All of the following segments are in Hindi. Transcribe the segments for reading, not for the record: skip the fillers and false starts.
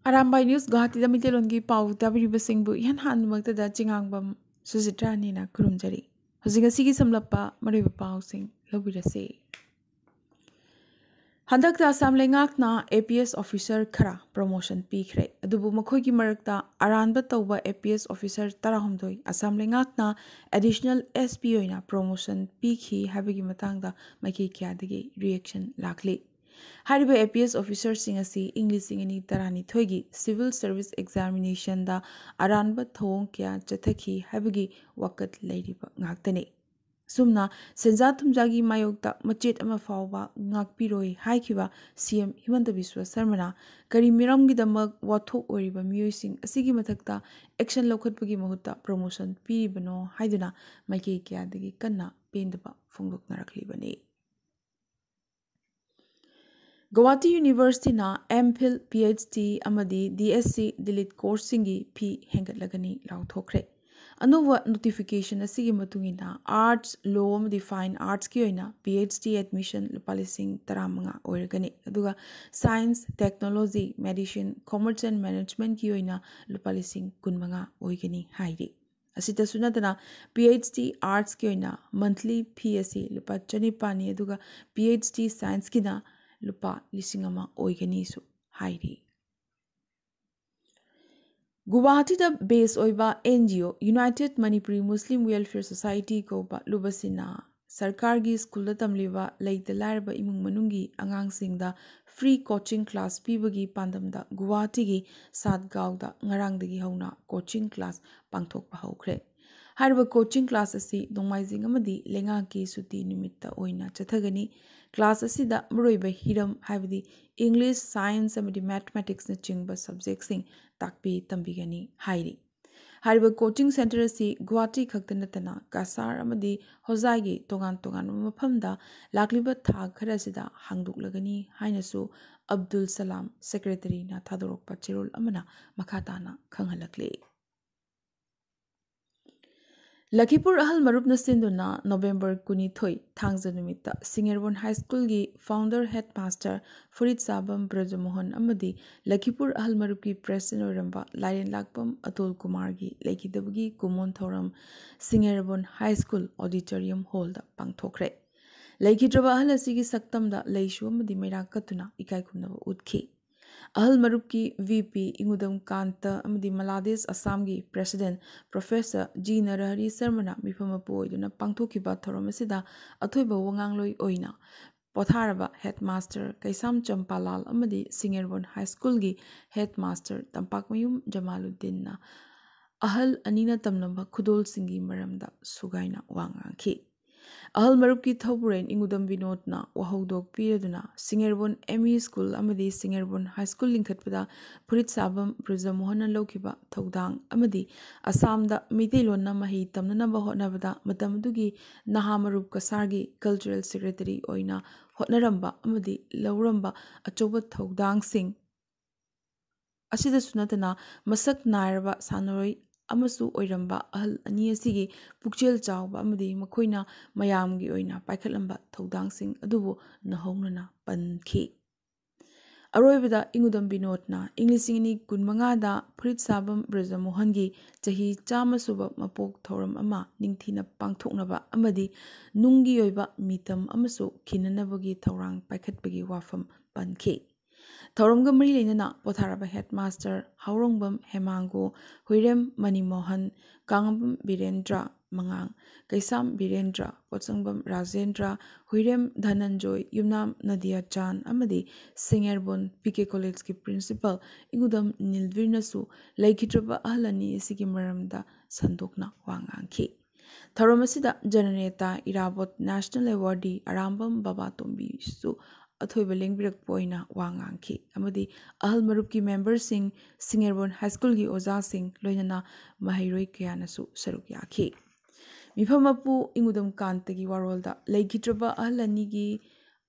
Arambai News Guwahati da Mitelongi Pau Tabiribasingbu Yan Hanmaktada Chingangbam Suzitrani Kurumjari. Hozingasi Samlapa Mariba Pausing Lobirase. Handakta Assam Lengakna APS officer Khara promotion Pikre. Adubu Makoki Marakta Aranba Tauba APS officer Tarahumdoi Assam Lengakna additional SPO promotion Piki Habigi Matanga Maki Kiadigi reaction Lakli. Hariba APS officer singasi English singani tarani thoigi civil service examination da aranba thong kya chathaki habigi wakat leiriba ngaktani sumna senja thumjagi mayokta machet ama fawba ngakpiroi haikiba CM Himanta Biswa Sarmana kari miramgi damak wathok oriba miyosing asigi mathakta action lokhatpagi mahutta promotion piribano haiduna maike kya dagi kanna pendaba phongdoknarakhlibani Guwahati University na MPhil PhD amadi DSc Delete course singi P hengatlagani lauthokre. Anuwa notification asigi matungina Arts Law amadi Fine Arts ki oina PhD admission lupalising taramanga oirgani. Aduga Science, Technology, Medicine, Commerce and Management ki oina lupalising kunmanga oigani hairi. Asita sunadana PhD Arts ki oina monthly fee asi lupa chanipani aduga PhD Science ki na Lupa Lisingama Oiganisu Hairi. Guwahati da base oiba NGO United Manipuri Muslim Welfare Society ko ba lubasina Sarkargi School da tamliba Laita Larba Imung Manungi Angang Singda free coaching class pibagi pandamda Guwahati gi Satgaw da ngarangdagi hauna coaching class pangthok pa haukre. Hariba coaching class asi dongmaizing amadi lenga ki suti nimitta oina chathagani class asi da muroiba hiram habidi English, Science amadi Mathematics na chingba subjects sing takpi tambigani hairi. Hariba coaching center asi Guwahati khaktanatana Kasar amadi Hozai tongan mafamda lakliba thag kharasida hangduklagani hainasu Abdul Salam secretary na thadorokpa chirol amana makhatana khanghalakle. Lakipur Ahal Marupna Sinduna November Kunithoi Thangzanumita Singerbon High School gi founder headmaster Furit Sabam Brajamohan Amadi Lakipur Ahal Marupi President Oramba Lion Lakpam Atul Kumar gi Lakidabagi Kumon Thoram Singerbon High School Auditorium Hall da Pangthokre. Lakidraba Ahal Asigi Saktamda Laishu Amadi Merakatuna Ikai Kumnava Udki. Ahal Marupki VP Ingudam Kanta Amadi Malades Assamgi President Professor G. Narahari Sarmana Mifamapo Iduna Pangthokiba Thoromasida Athoiba Wangangloi Oina Potharaba Headmaster Kaisam Champalal Amadi Singerbon High School gi Headmaster Tampakmayum Jamaluddin na Ahal Anina Tamnamba Khudol Singi Maramda Sugaina Wangangki Ahal Marupki Thoburen Ingudam Vinodna Wahodok Piraduna Singerbon ME School Amadi Singerbon High School Linkatpada Purit Sabam Brajamohana Lokiba Thodang Amadi Assamda Mitelonna Mahi Tamnanaba Hotnavada Matamadugi Naha Marup Kasargi Cultural Secretary Oina Hotnaramba Amadi Lauramba Achoba Thodang Singh Asida Sunatana Masak Nairaba Sanaroi Amasu Oiramba Ahal Ani asigi Pukchel Chawba Amadi Makoina Mayamgi Oina Paikhalamba Thodang Singh Adubu Nahongnana Pankhi Aroibada Ingudam Binotna English Ingini Kunmangada Purit Sabam Brajamohangi Chahi Chamasuba Mapok Thoram Ama Ningthina Pangthoknaba Amadi Nungi Oiba Mitam Amasu Kinanabagi Thorang Paikhatbagi Wafam Pankhi Thoramga Mari Lenana Potharaba Headmaster Haurongbam Hemango Huirem Manimohan Kangambam Birendra Mangang Kaisam Birendra Potsangbam Rajendra Huirem Dhananjoy Yumnam Nadia Chan Amadi Singerbon PK College ki Principal Ingudam Nilvirnasu Laikitraba Ahlani Sigi Maramda Sandokna Wangangki Thoramasida Jananeta Irabot National Awardee Arambam Babatombi Su Athoiba Lengbirak Poina Wangangki Amadi Ahal Marupki members sing Singerbon High School gi Oza sing Loinana Mahairoi Kayanasu Sarukyaki Mifamapu Ingudam Kantagi Warolda Laikitraba Ahlani gi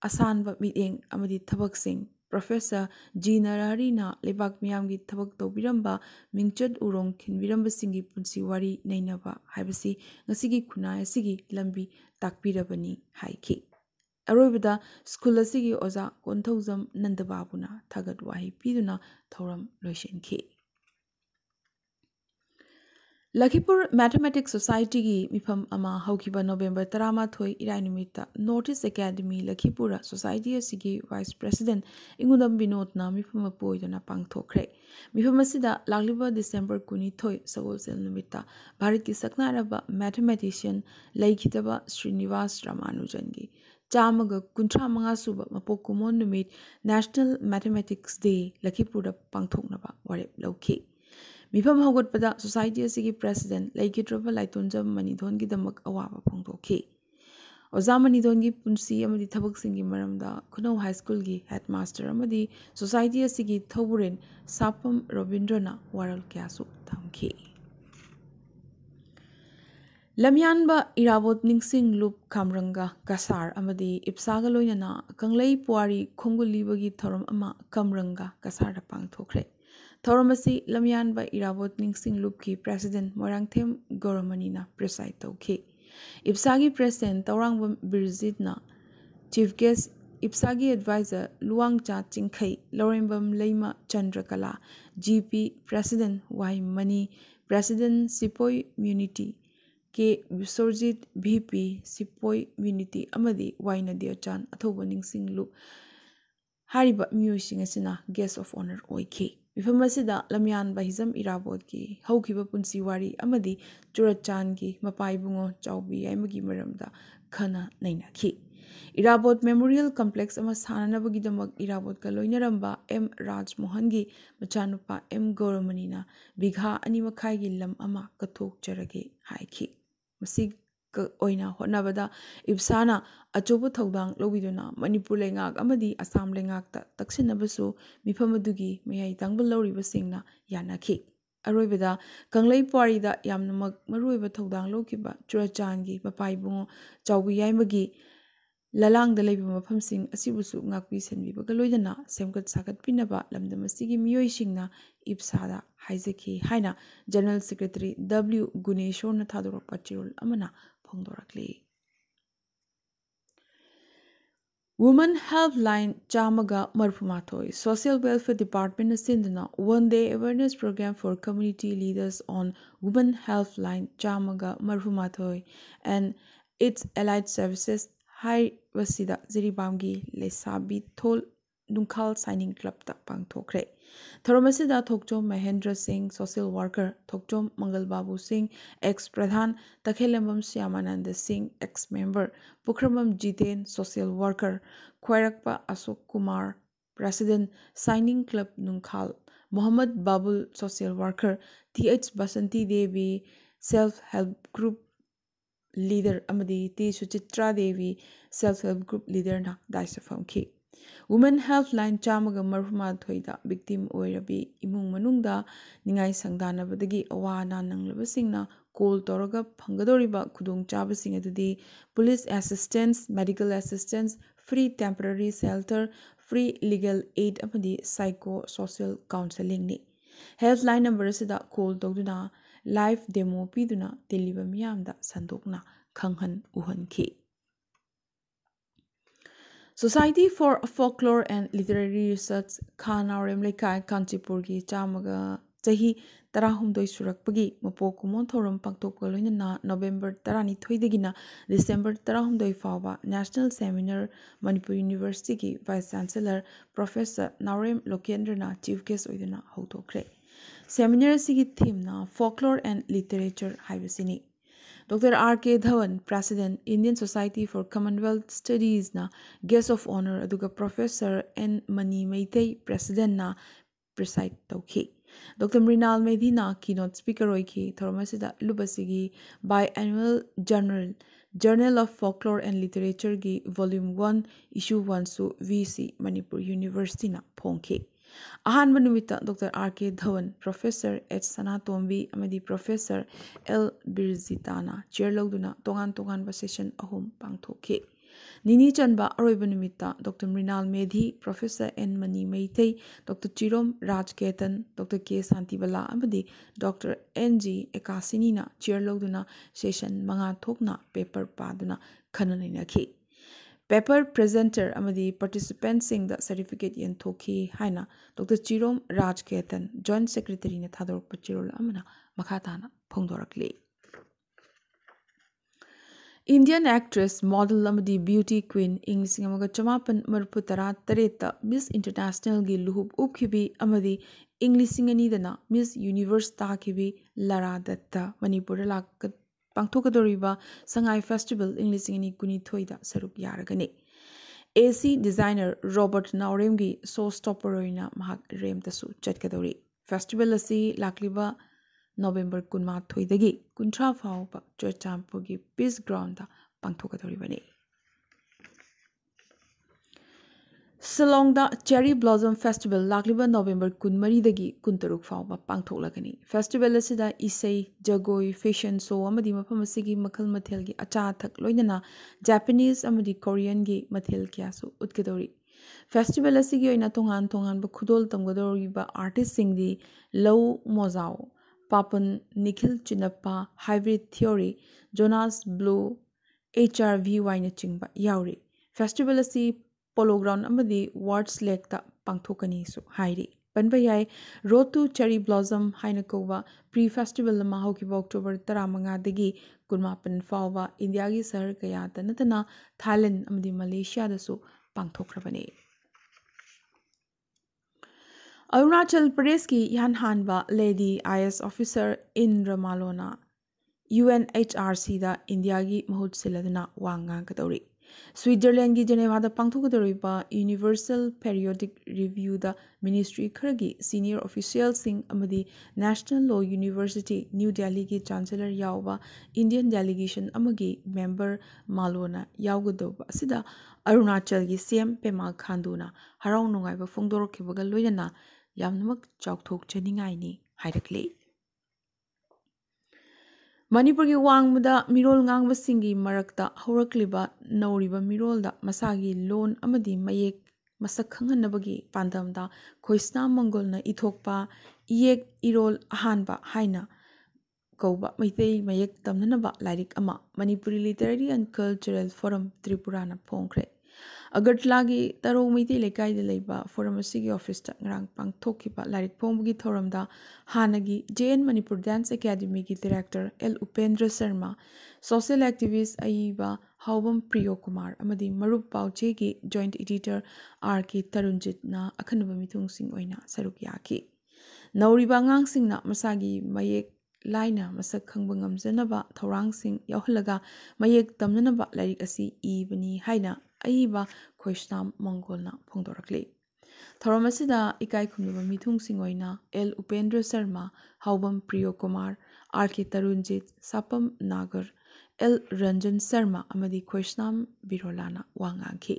Asanba Miteng Amadi Thabak Singh Professor G. Narahari Lebak Miyamgi Thabak Tobiramba Mingchad Urong Kinbiramba Singi Punsi Wari Nainaba Haibasi Ngasigi Kunai Sigi Lambi Takpirabani Haiki ꯑꯔꯣꯏꯕꯗ ꯁ꯭ꯀꯨꯜ ꯑꯁꯤꯒꯤ ꯑꯣꯖꯥ ꯀꯣꯟꯊꯧꯖꯝ ꯅꯟꯗꯕꯥꯕꯨꯅ ꯊꯥꯒꯠ ꯋꯥꯍꯩ ꯄꯤꯗꯨꯅ ꯊꯧꯔꯝ ꯂꯣꯏꯁꯤꯟꯈꯤ꯫ ꯂꯈꯤꯄꯨꯔ ꯃꯦꯊꯃꯦꯇꯤक्स सोसाइटी मिफम अमा हौकिबा नोवेम्बर 11 इराय नुमित्ता north east academy Lakhipura society असिगी वाइस प्रेसिडेंट इंगुदम विनोदना मिफम पोइदना पांगथोखरे। मिफम असिदा लाग्लिबा डिसेंबर 22 सगोलसेल नुमित्ता भारत की सकनारबा मैथमेटिशियन लैखितबा श्रीनिवास रामानुजनगी चामग कुंथ्रा मंगा सुबा मपोक कुमोन नुमित नेशनल मैथमेटिक्स डे लखीपुरा पांगथोकनबा वारेप लौखी। मिफम हौगटपदा सोसाइटी असिगी प्रेसिडेंट लैकिट्रबा लाइतोंजम मनिधोनगीदमक अवाबा फोंदोखी। ओजा मनिधोनगी पुंसी अमदी थबकसिंगी मरमदा खुनौ हाई स्कूल की हेडमास्टर अमदी सोसाइटी असिगी थौबुरेन सापम रविंद्रना वारल क्यासु थमखी। लमयानबा इराबोत निंगसिंग लूप खामरंगा कसार अमदी इप्सागा लोइनना कंगलई पुआरी खोंगुलीबगी थौरम अमा कमरंगा कसार पांगथोखरे। थौरम असि लमयानबा इराबोत निंगसिंग लूप की प्रेसिडेंट मोरांगथेम गौरमनीना प्रेसाइड तौखी। इप्सागी प्रेसिडेंट तौरांगबम बिरजितना चीफ गेस्ट इप्सागी एडवाइजर लुवांगचा चिंखई Laurembam Lema Chandrakala GP president Y Mani president सिपोई म्यूनिटी के विश्वजित वीपी सिपोई म्यूनिटी अमदी वाई नदियाचान अथौबा निंगसिंग लूप हारिबा मियोइसिंग असिना गेस्ट ऑफ ऑनर ओइखी। मिफम असिदा लमयानबा हिजम इराबोत की हौखिबा पुंसी वारी अमदी चुरचान की मपाइबुंगो चाउबी याइमगी मरमदा खना नैनाखी। इराबोत मेमोरियल कॉम्प्लेक्स अमा साननबगीदमक इराबोत का लोइनरंबा एम राजमोहन की मचानुपा एम गौरमनीना बिघा अनी मखाई लम अमा कथोकचरगे हाइखी। होटनाबदा इब्साना अचोब थौदांग लौबिदुना Manipur लेंगाक अमदी Assam लेंगाकता तक्सिनबसु मिफमदुगी मयाई तांगबल लौरिबसिंगना यानाखी। अरोइबदा Kanglei पुआरीदा यामनमक मरुइबा थौदांग लौकिबा चुरचानगी मपाइबुंगो चाउबी याइमगी ललांगदा लैबा मफमसिंग असिबुसु ngakpi senbibaka loidana semkat sakat pinaba lamdamasigi miyoisingna ibsada haizaki haina general secretary W गुनेश्वरना थादोरकपा चिरोल अमना फोंदोरकली। वुमन हेल्पलाइन चामगा मरफुमाथोई सोशल वेलफेयर डिपार्टमेंट सिंधना 1 day awareness program for community leaders on women helpline चामगा मरफुमाथोई and its allied services हाई वसीदा जिरीबामगी लेसाबी थोल नुंखाल साइनिंग क्लब ता पांगथोखरे। थोरमसिदा Thokchom Mahendra Singh social worker Thokchom Mangal Babu Singh ex pradhan Takhellambam Shyamananda Singh ex member Pukhrambam Jiten social worker ख्वाइरकपा Ashok Kumar president shining club Nungkhal Mohammed Babul social worker TH Basanti Devi self help group leader अमदी T Suchitra Devi self help group leader ना दाइसफमखी। वुमेन हेल्पलाइन चामगा मरफुमाथोइदा विक्टिम ओइरबी इमुंग मनुंगदा निंगाई संगदानबदगी अवा अना नंगलबसिंगना कॉल तौरगा फंगदोरिबा खुदोंचाबसिंग अदुदी police assistance medical assistance free temporary shelter free legal aid अमदी साइको सोशल काउंसलिंग नि। हेल्पलाइन नंबर असिदा कॉल तौदुना लाइव डेमो पीदुना तिलिबा मियामदा संदोकना खंगहन उहनखी। Society for folklore and literary research खानावरेम लेकाय कांचीपुर की चामगा चही 18 सुरक्पगी मपोक कुमोन थौरम पांगथोकपा लोइनना नवेम्बर 12 डिसेंबर 18 फावबा नेशनल सेमिनार मणिपुर यूनिवर्सिटी की वाइस चांसलर प्रोफेसर नावरेम लोकेंद्रना चीफ गेस्ट ओइदना हौथोखरे। सेमिनार की थीमना फोकलोर एंड लिटरेचर हाइबसिनी। Doctor R.K. Dhawan president Indian society for commonwealth studies ना गेस्ट ऑफ ऑनर अदुगा professor N. Mani Meitei president ना प्रिसाइड तौखी। डॉक्टर मृणाल मेधी ना कीनोट स्पीकर ओइखी। थोरमसिदा लुबसिगी biannual journal of folklore and literature की वॉल्यूम 1 इशू 1 सु VC मणिपुर यूनिवर्सिटी ना फोंखी। अहानब नुमित्ता doctor R.K. Dhawan professor H. Sanatombi अमदी प्रोफेसर L. बिरजिताना चेयर लौदुना तोगान तोगान सेशन अहुम पांगथोखी। निनी चनबा अरोइब नुमित्ता doctor Mrinal Medhi professor N. Mani Meitei doctor Chirom Rajketan doctor K. Shantibala अमदी डॉक्टर N.G. एकासिनीना चेयर लौदुना सेशन मंगा थोकना पेपर पादुना खननैनखी। पेपर प्रेजेंटर अमदी पार्टिसिपेंट्स सर्टिफिकेट यंथोखी हाइना doctor Chirom Rajketan joint secretary ने थादोरप चिरोल अमना मखाताना फोंदोरकली इंडियन एक्ट्रेस मॉडल अमदी ब्यूटी क्वीन इंग चमापन मरफु तरा तरेत मिस इंटरनेशनल की लुहुब उपखिबी अमदी इंग लिसिंगनीदना मिस यूनिवर्स ताखिबी लरा दत्ता मणिपुर लाक पांथोकदोरिबा संगाई फेस्टिवल इंग लिसिंगनी कुनिथोइदा सरुक यारगनी एसी डिजाइनर रॉबर्ट नाउरेम की शो स्टॉपर ओइना महाक रेमतसु चटकदोरी फेस्टिवल असी लाक्लिबा नवंबर 23 कुंथ्रा फाउबा चुरचांपुरगी पीस ग्राउंड पांथोकदोरिबनी शिलोंगदा चेरी ब्लॉसम फेस्टिवल लाक्लिबा नवंबर 23 कुंतरुक फाउबा पांथोकलगनी फेस्टिवल असिदा इसई जगोई फैशन शो अमदी मफम असिगी मखल मथेल की अचा थक लोइनना जापानीज अमदी कोरियन की मथेल क्यासु उतकदोरी फेस्टिवल असिगी ओइना तोंगान तोंगान खुदोल तमगदोरिबा आर्टिस्ट सिंगदी लौ मोजाओ Papon Nikhil Chinappa Hybrid Theory Jonas Blue HRVY न चिंगबा याउरी फेस्टिवल असी पोलो ग्राउंड अमदी वार्ड्स लेक पांथोकनी हाइरी पनबा याय रोड टू चेरी ब्लॉसम हाइना कौबा प्री फेस्टिवल अक्टोबर 15 कुनमापन फाउबा इंडिया की शहर कया नतना थाईलैंड अमदी मलेशिया दसु पांथोक्रबने अरुणाचल प्रदेश की इहान हानबा लेडी IS ऑफिसर इंद्र मालोना UNHRC दा इंडिया की महूत सिलदना वांगांगदौरी स्विट्जरलैंड की जेनेवादा पांथोकदोरिबा यूनिवर्सल पेरियोडिक रिव्यू दा मिनिस्ट्री खरगी सीनियर ऑफिशियल सिंह अमदी national law university new Delhi की चांसलर यावबा इंडियन डेलीगेशन अमगी मेंबर मालोना यावगदोबा असिदा अरुणाचल की CM पेमा खांडूना हराव नुंगाइबा फोंदोरखिबगा लोयना यामनमक चाउथोकचनिंगाइनी हाइरकली मणिपुर की वांगमदा मिरोल ngangbasinggi marakta haurakliba nauriba mirolda masagi loan amadi mayek masak khanghanabagi pandamda khoisna mongolna ithokpa iyek irol ahanba haina kouba maitei mayek tamnanaba lairik ama Manipuri Literary and Cultural Forum Tripura na phongkhre अगरतलागी तरो मैतै लेकाइदा लेबा फोरम असिगी ऑफिसता ngrang पांगथोकिबा लाइक फोंबगी थोरमदा हानगी JN मणिपुर डांस एकेडमी की director L Upendra Sharma social activist अइबा हाउबम प्रियो कुमार अमदी मरुप पाउचे की जॉइंट एडिटर RK तरुणजितना अखनबा मिथुंगसिंग ओइना सरुक याकी नौरिबा ngang मसागी मयेक लाइना मसक खंगबा ngamjanaba थौरांगसिंग याहलगा मयेक तमननबा लाइक असि इबनी हाइना अइबा खोइस्नाम मंगोलना फोंदोरकली थौरम असिदा इकाई खुमनबा मिथुंगसिंग ओइना L उपेंद्र शर्मा हाउबम प्रियो कुमार RK तरुणजित सापम नागर L रंजन शर्मा अमदी खोइस्नाम बिरोलाना वांगांखी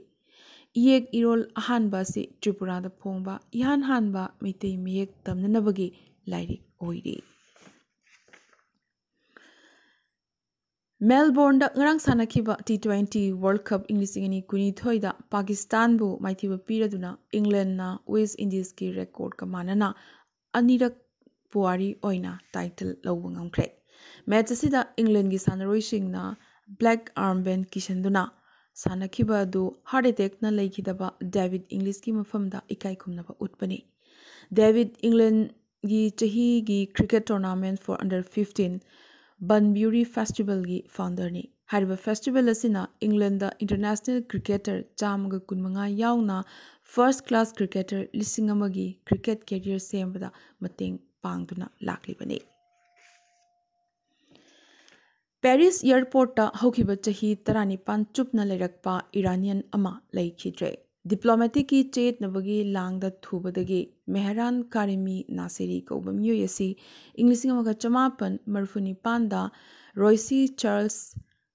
इयेक इरोल अहानबा से त्रिपुरादा फोंबा इहान हानबा मितै मियेक तमननबगी लाइरिक ओइरी Melbourne ngarang sanakiba T20 World Cup Inglisingani kunithoida Pakistan bu maithiba piraduna England na West Indies ki record ka manana anirak puari oina title lawba ngamkhre match asida England gi sanaroising na black armband kishanduna sanakiba du heart attack na leikidaba David English ki mafamda ikai khumnaba utpani David England gi chahi gi cricket tournament for under 15 Bunbury Festival की फाउंडर ने हरिबा फेस्टिवल असिना इंग्लैंड दा इंटरनेशनल क्रिकेटर चामगा कुनमंगा यावना फर्स्ट क्लास क्रिकेटर लिसिंगमगी क्रिकेट कैरियर सेमबदा मतेंग पांगदुना लाक्लिबने पेरिस एयरपोर्ट ता हौखिबा चाही 19 चुपना लेरकपा इरानियन अमा लेखिद्रे डिप्लोमेटिक की चेत नबगी लांगदा थुबदगी मेहरान कारिमी नासिरी कौबम यूएसी इंग्लिश अमगा चमापन मरफुनी पांदा रॉयसी चार्ल्स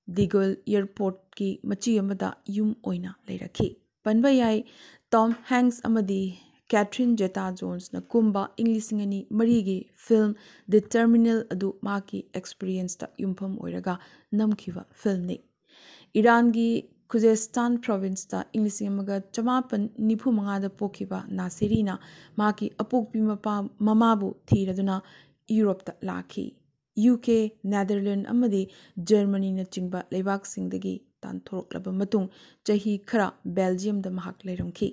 डिगोल एयरपोर्ट की मची अमदा युम ओइना लेरखी पनबा याय टॉम हैंक्स अमदी कैथरीन जेटा जोन्स न कुंबा इंग्लिश मरीगी फिल्म द टर्मिनल अदु माकी एक्सपीरियंस ता युमफम ओइरगा नमखिवा फिल्म ने ईरान की खुजेस्तान प्रोविंस ता इंग्लिश चमापन निफु मंगादा पोखिबा नासिरीना माकी अपोकपी ममाबु थीरदुना यूरोप ता लाखी UK नेदरलैंड अमदी जर्मनी न चिंगबा लेबाक सिंगदगी तानथोरक्लबा मतुंग चही खरा बेल्जियम दा महाक लेरमखी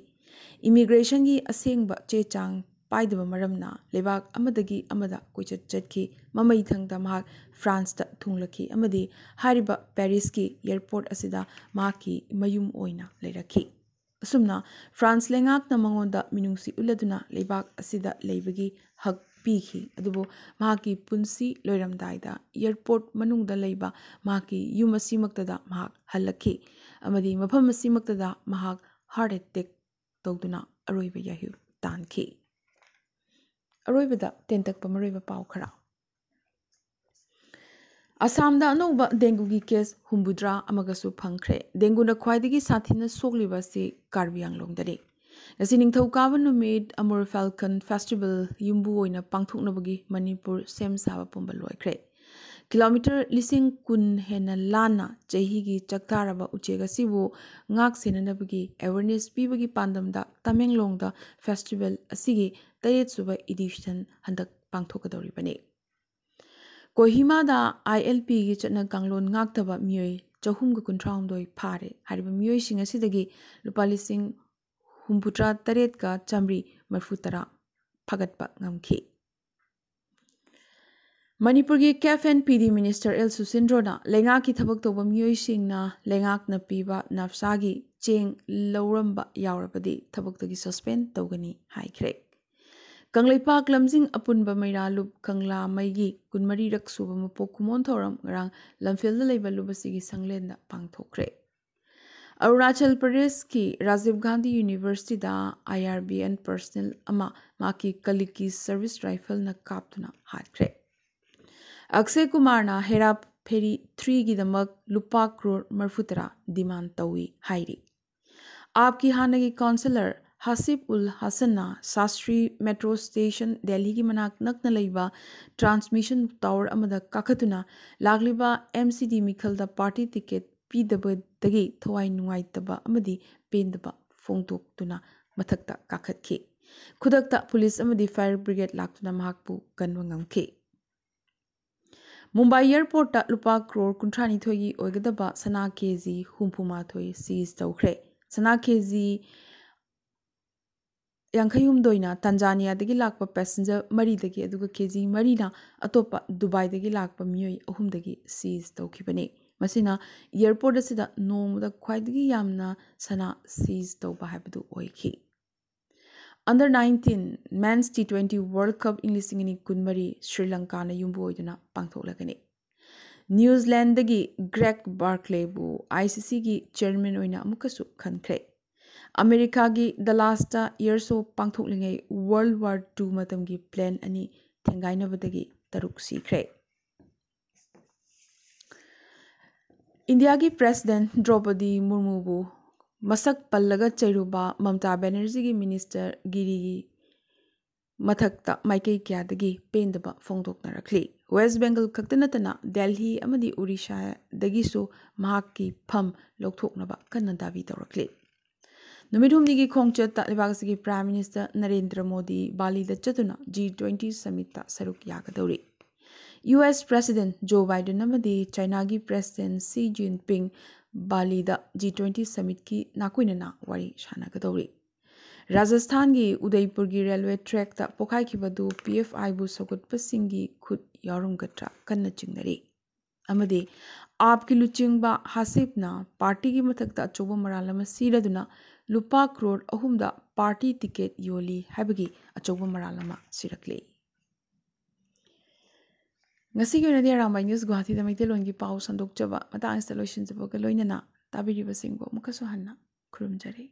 इमिग्रेशन की असेंगबा चे चांग पाइदबा मरमना लेबाक अमदगी अमदा कोइचत चटकी ममई थंगदा महाक फ्रांस दा थुंगलखी अमदी हारिबा पेरिस की एयरपोर्ट असिदा महाकी मयुम ओइना लेरखी असुमना फ्रांस लेंगाकना मंगोंदा मिनुंगसी उलदुना लेबाक असिदा लेबगी हक पीखी अदुबो महाकी पुंसी लोइरमदाइदा एयरपोर्ट मनुंगदा लेबा महाकी युम असिमक्तदा महाक हल्लखी अमदी मफम असिमक्तदा महाक हार्ट अटैक तौदुना अरोइबा याहु तानखी अरोइबदा तेंतकपा मरोइबा पाउ खरा असमदा अनौबा डेंगूगी केस हुम्बुद्रा अमगसु फंख्रे डेंगूना ख्वाइदगी साथिना सोगलिबासी कार्बी आंगलोंगदनी ngasi ningthaukaaba numit amur falcon festival yumbu oina pangthoknabagi manipur sem saba pumba loikhre kilometer lising kun hena lana chehi gi chaktaraba uchega sibu ngak senanabagi awareness pibagi pandamda tamenglong da festival asigi tayet suba edition handak pangthokadori bane kohima da ilp gi chana kanglon ngaktaba mioi chahum gu kuntraumdoi phare hariba mioi singa sidagi lupa lising हुम्पुत्रा तरेत का चमरी मरफुतरा फगतपा ngमखी मणिपुर की CAF and PD minister L सुसिंद्रोना लेंगा की थबक तोबा मियोइसिंगना लेंगाकना पीबा नफसागी चेंग लौरंबा यावरबदी थबकतगी सस्पेंड तौगनी हाइख्रे कंगलेपाक लमजिंग अपुनबा मैरालुब कंगला मैगी कुनमरी रक्सुबा मपोक कुमोन थौरम ngरang लमफिल लेबा लुबसिगी संगलेंदा पांगथोखरे अरुणाचल प्रदेश की राजीव गांधी यूनिवर्सिटी दा IRBN पर्सनल अमा माकी कलिक की सर्विस राइफल न कापतुना हाटख्रे अक्षय कुमार ना हेरा फेरी 3 की दमक लुपा करोड़ मरफुतरा डिमांड तौई हाइरी आपकी हानगी councillor Hasif ul Hasan Shastri metro station Delhi की मनाक नकन लेबा ट्रांसमिशन टावर अमदा काखतुना लागलिबा MCD मिखल दा पार्टी टिकट पीदबदगी थवाई नुंगाइतबा अमदी पेंदबा फोंगतोक्तुना मथक्ता काखतखी खुदक्ता पुलिस अमदी फायर ब्रिगेड लाक्तुना महाकपु कन्वा ngमखी मुंबई एयरपोर्ट ता लुपा करोड़ कुंथ्रानी थोगी ओइगदबा सना केजी हुंफुमा थोई सीज तौख्रे सना केजी यांखयुमदोइना तंजानिया दगी लाकपा पैसेंजर मरी दगी अदुगा KG Marina अतोपा Dubai दगी Lakpa मियोई अहुम दगी seize तौखिबने मसिना airport असिदा नोमदा ख्वाइदगी यामना सना सीज तौबा हाबदु ओइखी under 19 mains T20 world cup इंग्लिशिंगनी कुनमरी Sri Lanka ना युम्बु ओइदुना पांगथोकलगनी न्यूजीलैंड दगी ग्रेग बार्कलेबु ICC की चेयरमैन ओइना अमुकसु खनख्रे अमेरिका की दलास्टा इयरसो पांगथोकलिंगै वर्ल्ड वार 2 मतमगी प्लेन अनि थेंगाइनबदगी तरुक सीख्रे इंडिया की प्रेसिडेंट द्रौपदी मुर्मू मसक पल्लगा चैरुबा ममता बनर्जी की मिनिस्टर गिरी मथक्ता माइकई क्यादगी पेंदबा फोंदोकनरखली वेस्ट बेंगल खक्तनतना दिल्ली अमदी उड़ीसा दगिसु महाकी फम लौथोकनबा कन्ना दाबी तौरखली नुमित हुमनीगी खोंगचत लेबागसिगी प्राइम मिनिस्टर नरेंद्र मोदी बालीदा चतुना G20 समिट सरुक यागदौरी US President Joe Biden अमदी चाइना की प्रेसिडेंट सी जिनपिंग बालीदा G20 समिट की नाकुइनना वारी शानागदौरी राजस्थान की उदयपुर की रेलवे ट्रैक ता पोखाइखिबदु PFI बु सगुतपसिंगी खुद यारुमगत्रा कन्ना चिंगनरी अमदी आपकी लुचिंगबा हासिबना पार्टी की मथक्ता अचोबा मरालमा सीरदुना लुपा करोड़ अहुमदा पार्टी टिकट योली हाबगी अचोबा मरालमा सिरकले ngasi gi na Arambai News Guwahati da Maitelon gi pau sandok jaba matang installation jaba ga loinana tabiri basingbo mukaso hanna khurumjare